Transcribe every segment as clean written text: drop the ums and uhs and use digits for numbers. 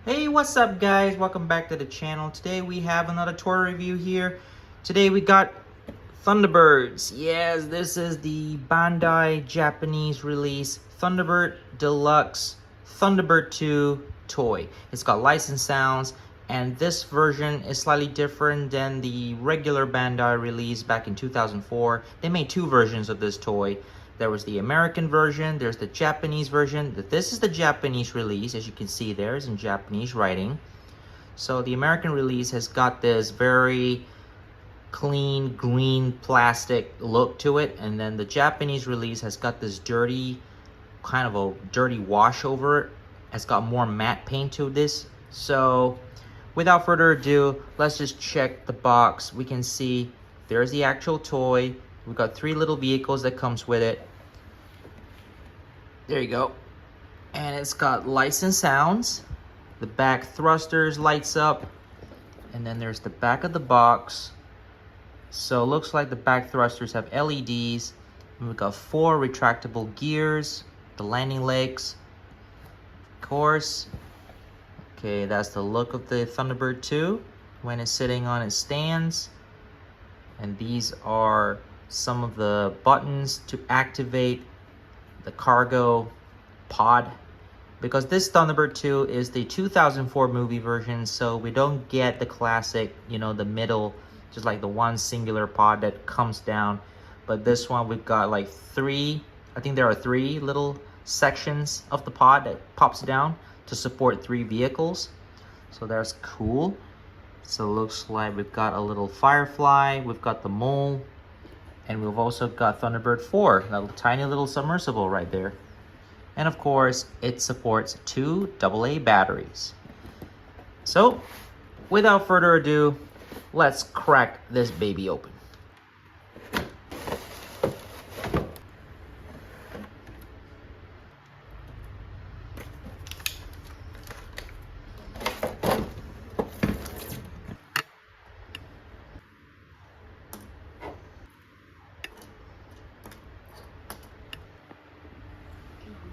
Hey, what's up guys? Welcome back to the channel. Today we have another toy review here. Today we got Thunderbirds. Yes, this is the Bandai Japanese release Thunderbird Deluxe Thunderbird II toy. It's got licensed sounds, and this version is slightly different than the regular Bandai release back in 2004. They made two versions of this toy. There was the American version, there's the Japanese version. This is the Japanese release, as you can see there is in Japanese writing. So the American release has got this very clean green plastic look to it, and then the Japanese release has got this dirty, kind of a dirty wash over it. It's got more matte paint to this. So without further ado, let's just check the box. We can see there's the actual toy. We've got three little vehicles that comes with it. There you go. And it's got lights and sounds. The back thrusters lights up. And then there's the back of the box. So it looks like the back thrusters have LEDs. And we've got four retractable gears. The landing legs. Of course. Okay, that's the look of the Thunderbird II when it's sitting on its stands. And these are some of the buttons to activate the cargo pod, because this Thunderbird 2 is the 2004 movie version, so we don't get the classic, you know, the middle, just like the one singular pod that comes down. But this one, we've got like three, I think there are three little sections of the pod that pops down to support three vehicles. So that's cool. So it looks like we've got a little Firefly, we've got the Mole, and we've also got Thunderbird 4, that tiny little submersible right there. And of course, it supports two AA batteries. So, without further ado, let's crack this baby open.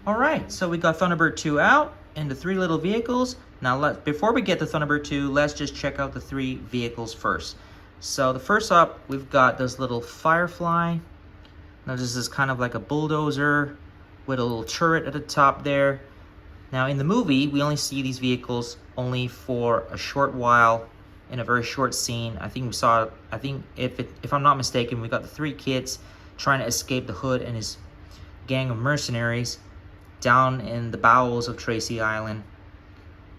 Alright, so we got Thunderbird 2 out and the three little vehicles. Now before we get to Thunderbird 2, let's just check out the three vehicles first. So the first up, we've got this little Firefly. Now this is kind of like a bulldozer with a little turret at the top there. Now in the movie, we only see these vehicles only for a short while in a very short scene. I think if I'm not mistaken, we got the three kids trying to escape the Hood and his gang of mercenaries down in the bowels of Tracy Island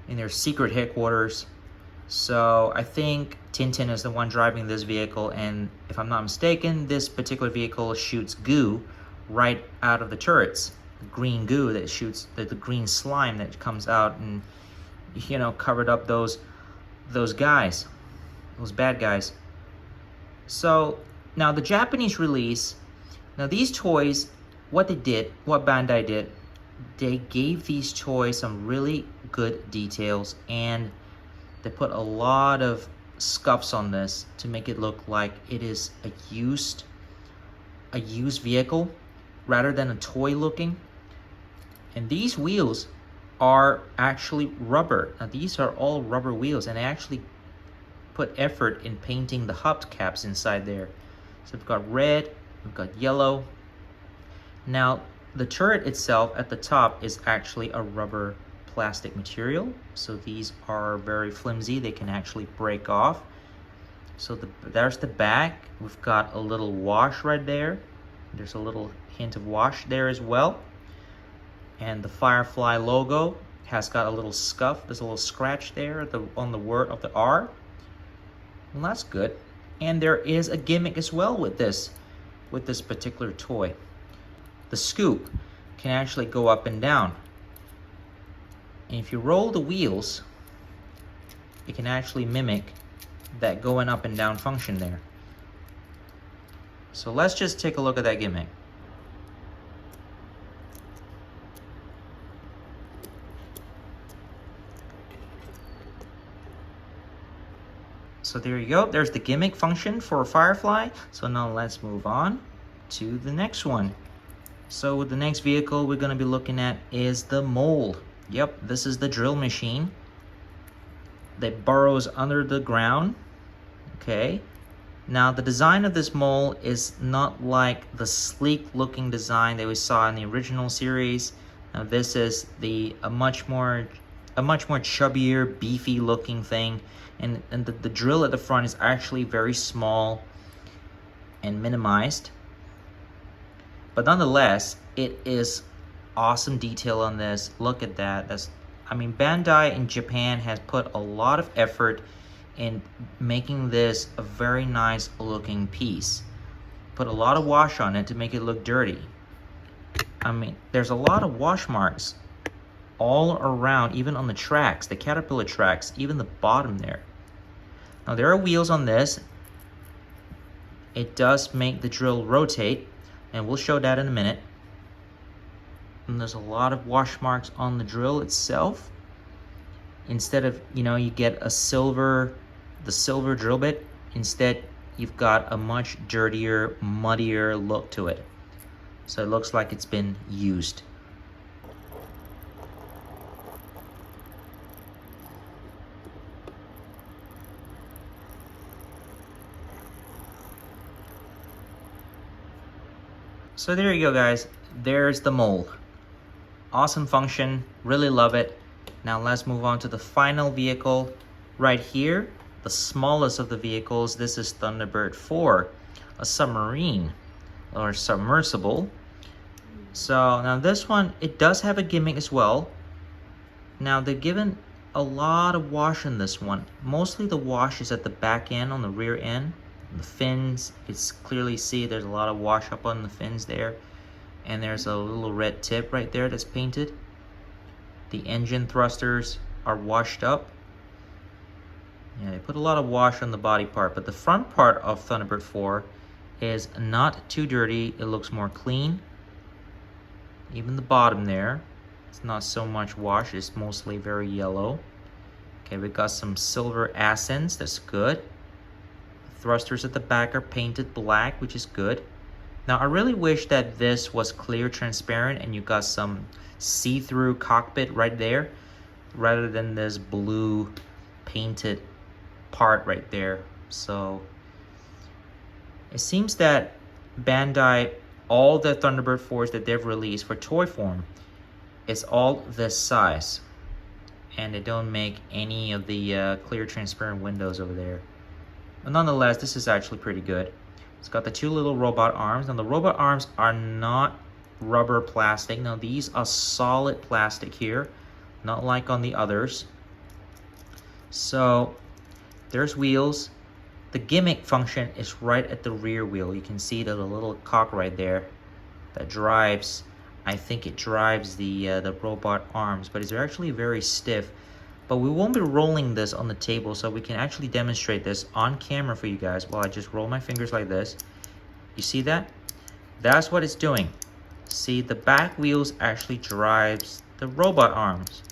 in their secret headquarters. So I think Tintin is the one driving this vehicle, and if I'm not mistaken, this particular vehicle shoots goo right out of the turrets. Green goo that shoots, the green slime that comes out and, you know, covered up those guys, those bad guys. So now the Japanese release, now these toys, what Bandai did, they gave these toys some really good details, and they put a lot of scuffs on this to make it look like it is a used vehicle rather than a toy looking. And these wheels are actually rubber. Now these are all rubber wheels, and they actually put effort in painting the hubcaps inside there. So we've got red, we've got yellow. Now the turret itself at the top is actually a rubber plastic material, so these are very flimsy. They can actually break off. So there's the back. We've got a little wash right there. There's a little hint of wash there as well. And the Firefly logo has got a little scuff. There's a little scratch there on the word of the R. Well, that's good. And there is a gimmick as well with this particular toy. The scoop can actually go up and down. And if you roll the wheels, it can actually mimic that going up and down function there. So let's just take a look at that gimmick. So there you go. There's the gimmick function for Firefly. So now let's move on to the next one. So the next vehicle we're going to be looking at is the Mole. Yep, this is the drill machine. that burrows under the ground. Okay. Now the design of this mole is not like the sleek looking design that we saw in the original series. Now this is a much more chubbier, beefy looking thing, and the drill at the front is actually very small and minimized. But nonetheless, it is awesome detail on this. Look at that. I mean, Bandai in Japan has put a lot of effort in making this a very nice looking piece. Put a lot of wash on it to make it look dirty. I mean, there's a lot of wash marks all around, even on the tracks, the caterpillar tracks, even the bottom there. Now there are wheels on this. It does make the drill rotate, and we'll show that in a minute. And there's a lot of wash marks on the drill itself. Instead of, you get the silver drill bit, instead you've got a much dirtier, muddier look to it. So it looks like it's been used. So there you go, guys. There's the mold. Awesome function, really love it. Now let's move on to the final vehicle right here, the smallest of the vehicles. This is Thunderbird IV, a submarine or submersible. So now this one, it does have a gimmick as well. Now they've given a lot of wash in this one. Mostly the wash is at the back end, on the rear end. The fins, it's clearly see there's a lot of wash up on the fins there. And there's a little red tip right there that's painted. The engine thrusters are washed up. Yeah, they put a lot of wash on the body part, but the front part of Thunderbird IV is not too dirty. It looks more clean. Even the bottom there, it's not so much wash, it's mostly very yellow. Okay, we got some silver accents, that's good. The thrusters at the back are painted black, which is good. Now I really wish that this was clear, transparent, and you got some see-through cockpit right there, rather than this blue painted part right there. So it seems that Bandai, all the Thunderbird 4s that they've released for toy form, is all this size, and they don't make any of the clear transparent windows over there. But nonetheless, this is actually pretty good. It's got the two little robot arms. Now the robot arms are not rubber plastic. Now these are solid plastic here, not like on the others. So there's wheels. The gimmick function is right at the rear wheel. You can see the little cock right there that drives, I think it drives the robot arms, but it's actually very stiff. But we won't be rolling this on the table, so we can actually demonstrate this on camera for you guys while I just roll my fingers like this. You see that? That's what it's doing. See, the back wheels actually drives the robot arms.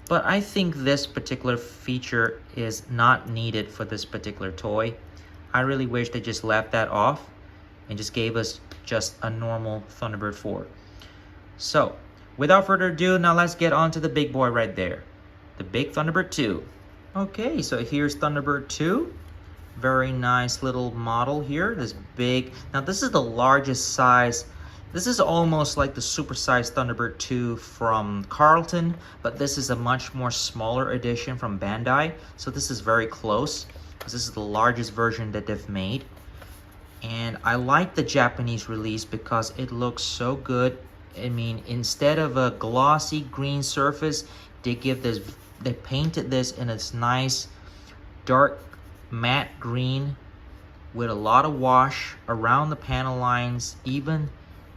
But I think this particular feature is not needed for this particular toy. I really wish they just left that off and just gave us just a normal Thunderbird 4. So, without further ado, now let's get on to the big boy right there. The big Thunderbird II. Okay, so here's Thunderbird II. Very nice little model here. This big. Now this is the largest size. This is almost like the supersized Thunderbird II from Carlton, but this is a much more smaller edition from Bandai. So this is very close, because this is the largest version that they've made. And I like the Japanese release because it looks so good. I mean, instead of a glossy green surface, they painted this in this nice dark matte green with a lot of wash around the panel lines, even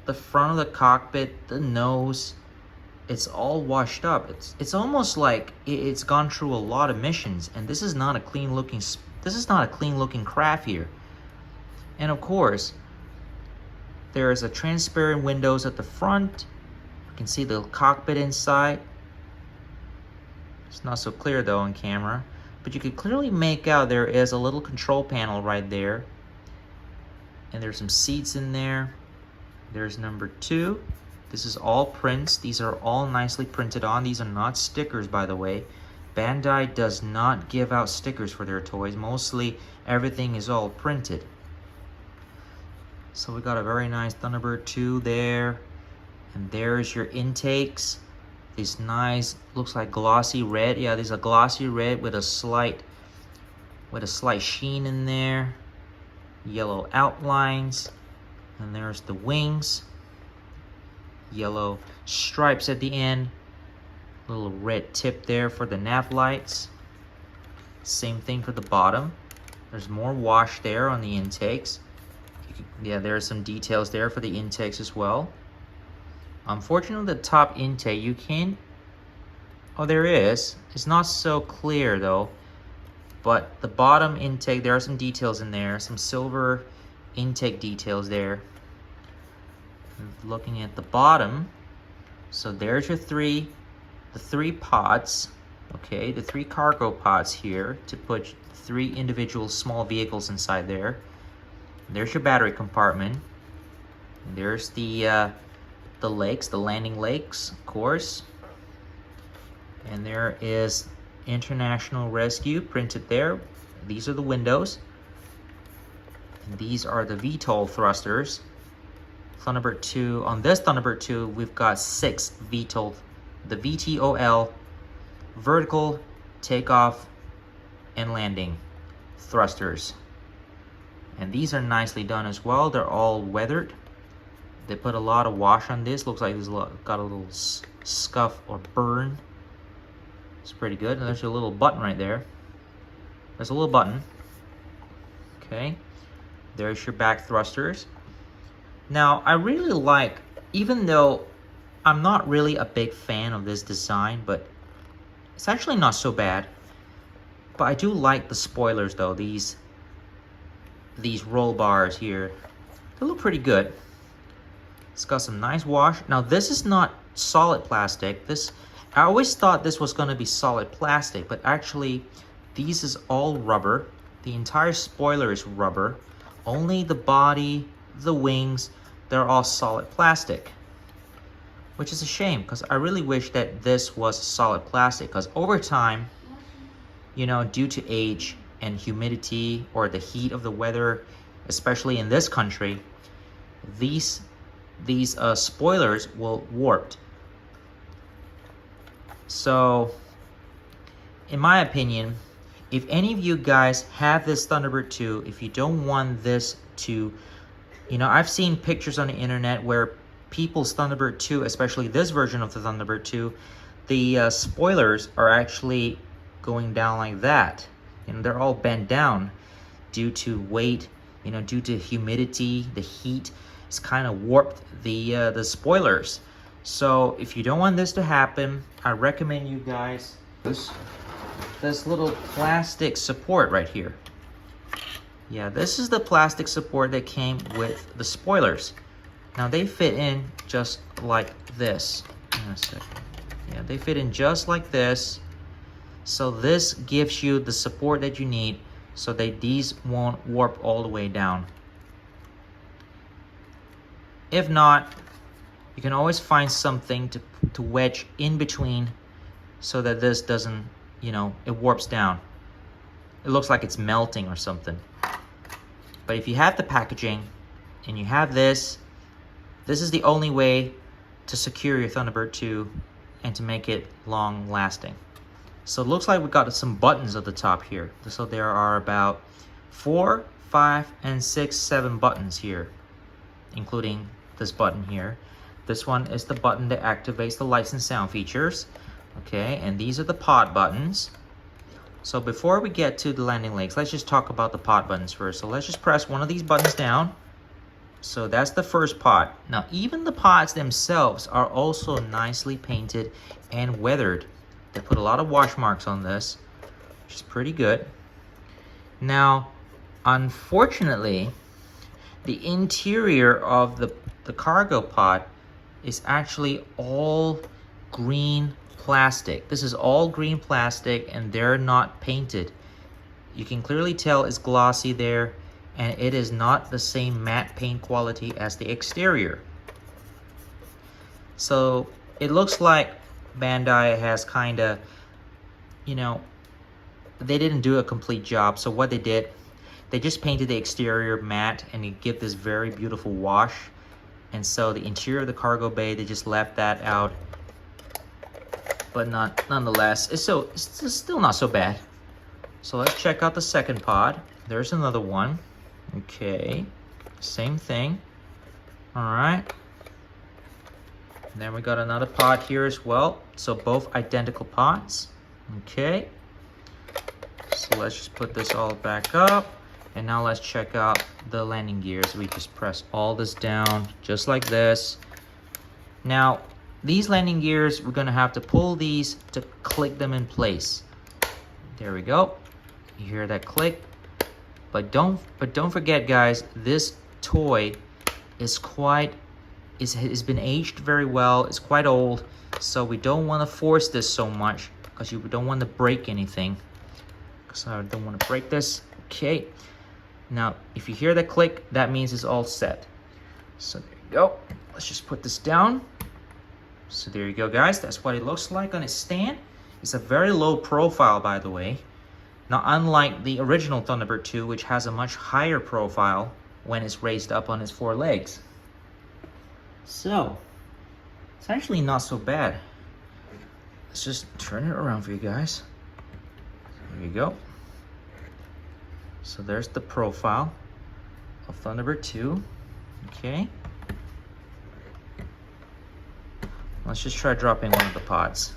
the front of the cockpit, the nose, it's all washed up. It's almost like it's gone through a lot of missions, and this is not a clean looking craft here. And of course, there is a transparent windows at the front. You can see the cockpit inside. It's not so clear though on camera, but you can clearly make out there is a little control panel right there, and there's some seats in there. There's number 2. This is all prints. These are all nicely printed on. These are not stickers, by the way. Bandai does not give out stickers for their toys. Mostly everything is all printed. So we got a very nice Thunderbird II there. And there's your intakes. This nice, looks like glossy red. Yeah, there's a glossy red with a slight sheen in there. Yellow outlines. And there's the wings. Yellow stripes at the end. Little red tip there for the nav lights. Same thing for the bottom. There's more wash there on the intakes. Yeah, there are some details there for the intakes as well. Unfortunately, the top intake, you can't... Oh, there is. It's not so clear though. But the bottom intake, there are some details in there. Some silver intake details there. Looking at the bottom. So there's your the three pods. Okay, the 3 cargo pods here to put 3 individual small vehicles inside there. There's your battery compartment. There's the legs, the landing legs, of course. And there is International Rescue printed there. These are the windows. And these are the VTOL thrusters. Thunderbird II, on this Thunderbird II, we've got 6 VTOL, the VTOL, vertical takeoff and landing thrusters. And these are nicely done as well. They're all weathered. They put a lot of wash on this. Looks like it's got a little scuff or burn. It's pretty good. And there's a little button right there. There's a little button. Okay. There's your back thrusters. Now, I really like, even though I'm not really a big fan of this design, but it's actually not so bad. But I do like the spoilers though. These roll bars here, they look pretty good. It's got some nice wash. Now this is not solid plastic. I always thought this was going to be solid plastic, but actually these is all rubber. The entire spoiler is rubber. Only the body, the wings, they're all solid plastic. Which is a shame, because I really wish that this was solid plastic, because over time, you know, due to age and humidity or the heat of the weather, especially in this country, these spoilers will warp. So, in my opinion, if any of you guys have this Thunderbird II, if you don't want this to, you know, I've seen pictures on the internet where people's Thunderbird II, especially this version of the Thunderbird II, the spoilers are actually going down like that. You know, they're all bent down due to weight, you know, due to humidity, the heat. It's kind of warped the spoilers. So if you don't want this to happen, I recommend you guys this little plastic support right here. Yeah, this is the plastic support that came with the spoilers. Now they fit in just like this. Hang on a second. Yeah, they fit in just like this. So this gives you the support that you need so that these won't warp all the way down. If not, you can always find something to wedge in between so that this doesn't, you know, it warps down. It looks like it's melting or something. But if you have the packaging and you have this is the only way to secure your Thunderbird II and to make it long lasting. So it looks like we got some buttons at the top here. So there are about 4, 5, and 6, 7 buttons here, including this button here. This one is the button that activates the lights and sound features. Okay, and these are the pod buttons. So before we get to the landing legs, let's just talk about the pod buttons first. So let's just press one of these buttons down. So that's the first pod. Now even the pods themselves are also nicely painted and weathered. They put a lot of wash marks on this, which is pretty good. Now, unfortunately, the interior of the cargo pod is actually all green plastic. This is all green plastic and they're not painted. You can clearly tell it's glossy there, and it is not the same matte paint quality as the exterior. So it looks like Bandai has kind of you know, they didn't do a complete job. So what they did, they just painted the exterior matte and you give this very beautiful wash. And so the interior of the cargo bay, they just left that out. But nonetheless, it's still not so bad. So let's check out the second pod. There's another one. Okay, same thing. All right. And then we got another pod here as well. So both identical pods. Okay. So let's just put this all back up. And now let's check out the landing gears. We just press all this down just like this. Now, these landing gears, we're gonna have to pull these to click them in place. There we go. You hear that click? But don't forget, guys, this toy is has been aged very well. It's quite old, so we don't want to force this so much because you don't want to break anything. So I don't want to break this. Okay. Now, if you hear that click, that means it's all set. So there you go. Let's just put this down. So there you go, guys. That's what it looks like on its stand. It's a very low profile, by the way. Now, unlike the original Thunderbird II, which has a much higher profile when it's raised up on its four legs. So, it's actually not so bad. Let's just turn it around for you guys. There you go. So there's the profile of Thunderbird II. Okay. Let's just try dropping one of the pods.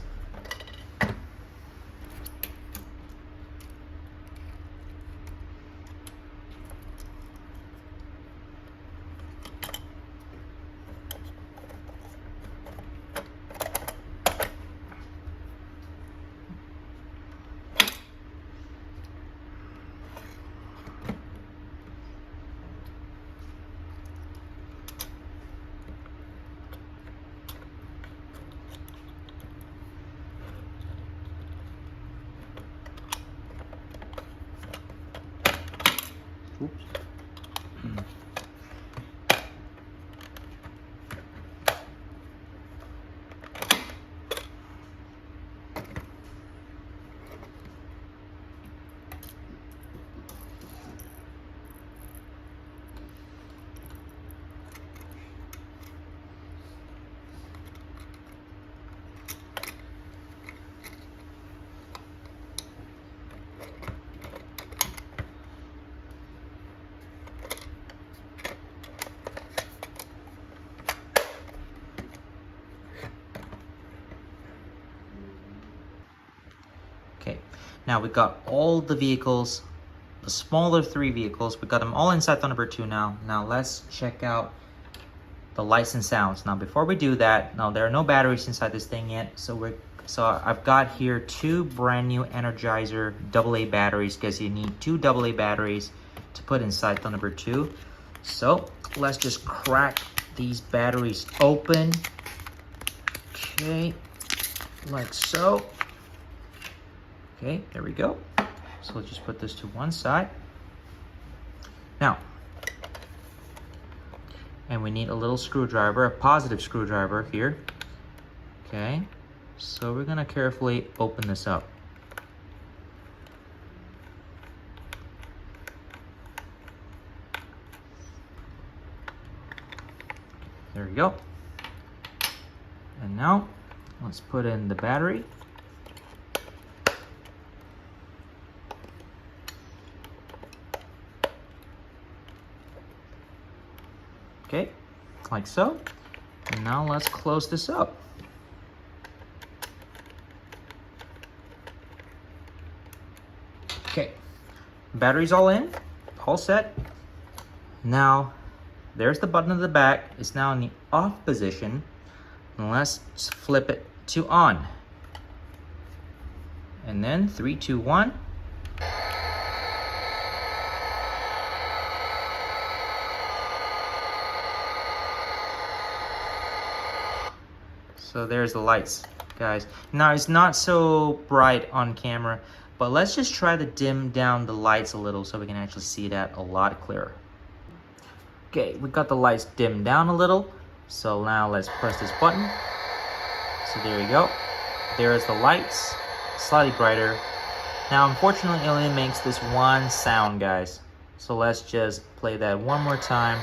Oops. Okay, now we got all the vehicles, the smaller three vehicles. We got them all inside Thunderbird II now. Now let's check out the lights and sounds. Now before we do that, now there are no batteries inside this thing yet. So I've got here two brand new Energizer AA batteries because you need two AA batteries to put inside Thunderbird II. So let's just crack these batteries open. Okay, like so. Okay, there we go. So let's just put this to one side. Now, and we need a little screwdriver, a positive screwdriver here. Okay, so we're gonna carefully open this up. There we go. And now, let's put in the battery. Okay, like so. And now let's close this up. Okay, battery's all in, all set. Now, there's the button at the back. It's now in the off position. And let's flip it to on. And then 3, 2, 1. So there's the lights, guys. Now it's not so bright on camera, but let's just try to dim down the lights a little so we can actually see that a lot clearer. Okay, we got the lights dimmed down a little. So now let's press this button. So there you go. There's the lights. slightly brighter. Now, unfortunately, it only makes this one sound, guys. So let's just play that one more time.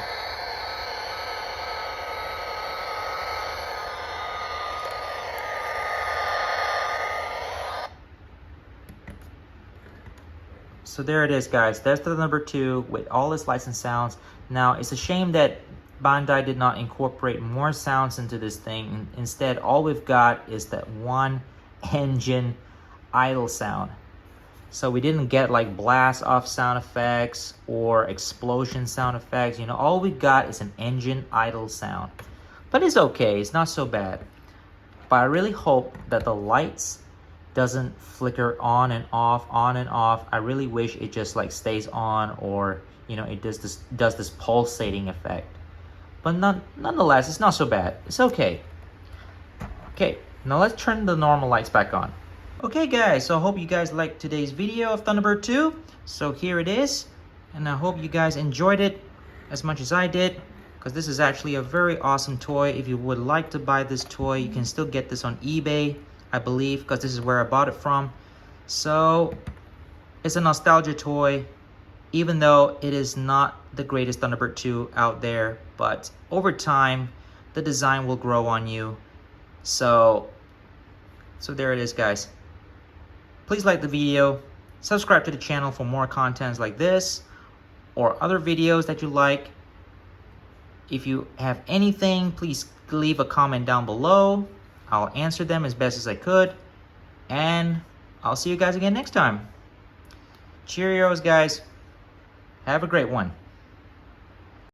So there it is, guys. There's the Thunderbird II with all its licensed sounds. Now, it's a shame that Bandai did not incorporate more sounds into this thing. Instead, all we've got is that one engine idle sound. So we didn't get like blast off sound effects or explosion sound effects. You know, all we got is an engine idle sound. But it's okay, it's not so bad. But I really hope that the lights doesn't flicker on and off, on and off. I really wish it just like stays on, or you know, it does this pulsating effect. But nonetheless, it's not so bad. It's okay. Okay, now let's turn the normal lights back on. Okay guys, so I hope you guys liked today's video of Thunderbird II. So here it is, and I hope you guys enjoyed it as much as I did, because this is actually a very awesome toy. If you would like to buy this toy, you can still get this on eBay, I believe, because this is where I bought it from. So it's a nostalgia toy, even though it is not the greatest Thunderbird II out there, but over time the design will grow on you. So there it is, guys. Please like the video, subscribe to the channel for more contents like this or other videos that you like. If you have anything, please leave a comment down below. I'll answer them as best as I could. And I'll see you guys again next time. Cheerios, guys. Have a great one.